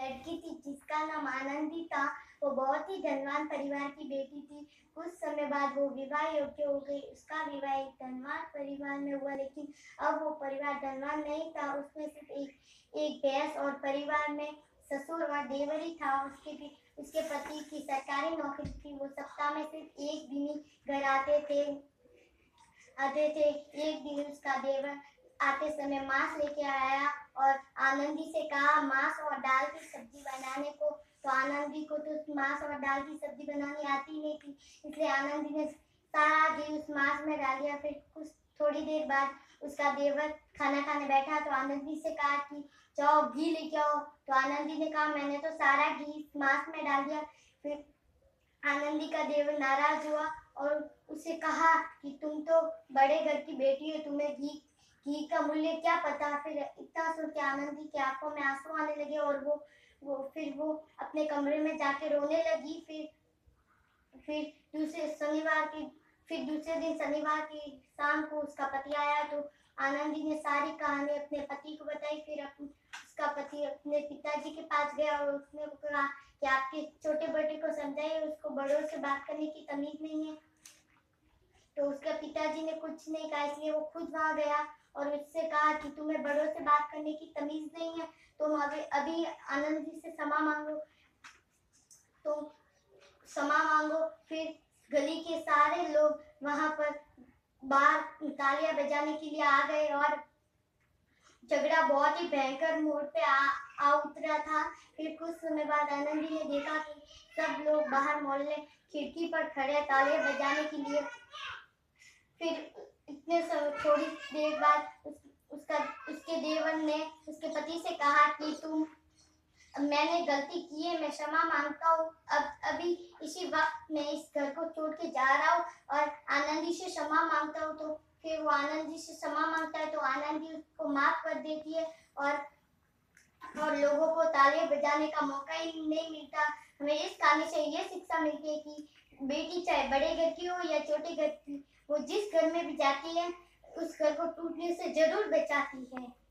लड़की थी जिसका नाम आनंदी था। वो बहुत ही धनवान परिवार की बेटी थी। कुछ समय बाद वो विवाह योग्य हो गई। उसका विवाह एक धनवान परिवार में हुआ, लेकिन अब वो परिवार धनवान नहीं था। उसमें सिर्फ एक भैंस और परिवार में ससुर और देवर ही था। उसके पति की सरकारी नौकरी थी। वो सप्ताह में सिर्फ एक दिन ही घर आते थे। एक दिन उसका देवर आते समय मांस लेके आया और आनंदी से कहा मांस और दाल की सब्जी बनाने को। तो आनंदी को तो मांस और दाल की सब्जी बनानी आती नहीं थी, इसलिए आनंदी ने सारा घी उस मांस में डाल दिया। फिर कुछ थोड़ी देर बाद उसका देवर खाना खाने बैठा तो आनंदी से कहा कि जाओ घी लेके आओ। तो आनंदी ने कहा मैंने तो सारा घी मांस में डाल दिया। फिर आनंदी का देवर नाराज हुआ और उसे कहा कि तुम तो बड़े घर की बेटी हो, तुम्हें घी का मूल्य क्या पता। फिर इतना सुन के आनंदी की आंखों में आंसू आने लगे और वो अपने कमरे में जाके रोने लगी। फिर दूसरे दिन शनिवार की शाम को उसका पति आया तो आनंदी ने सारी कहानी अपने पति को बताई। फिर उसका पति अपने पिताजी के पास गया और उसने कहा कि आपके छोटे बेटे को समझाइए, उसको बड़ों से बात करने की तमीज नहीं है। तो उसके पिताजी ने कुछ नहीं कहा, इसलिए वो खुद वहां गया और उससे कहा कि तुम्हें बड़ों से बात करने की तमीज नहीं है, तुम अभी आनंदी से क्षमा मांगो। तो क्षमा मांगो। फिर गली के सारे लोग वहां पर बाहर तालियां बजाने के लिए आ गए और झगड़ा बहुत ही भयंकर मोड़ पे आ उतरा था। फिर कुछ समय बाद आनंदी ने देखा कि सब लोग बाहर मोहल्ले खिड़की पर खड़े तालियां बजाने के लिए। फिर थोड़ी देर बाद उसके देवर ने उसके पति से कहा कि मैंने गलती की है, मैं क्षमा मांगता हूँ। अभी इसी वक्त मैं इस घर को छोड़ के जा रहा हूँ और आनंदी से क्षमा मांगता हूँ। तो फिर वो आनंदी से क्षमा मांगता है तो आनंदी उसको माफ कर देती है और लोगों को तालियां बजाने का मौका ही नहीं मिलता। हमें इस कहानी से ये शिक्षा मिलती है कि बेटी चाहे बड़े घर की हो या छोटे घर की, वो जिस घर में भी जाती है उस घर को टूटने से जरूर बचाती है।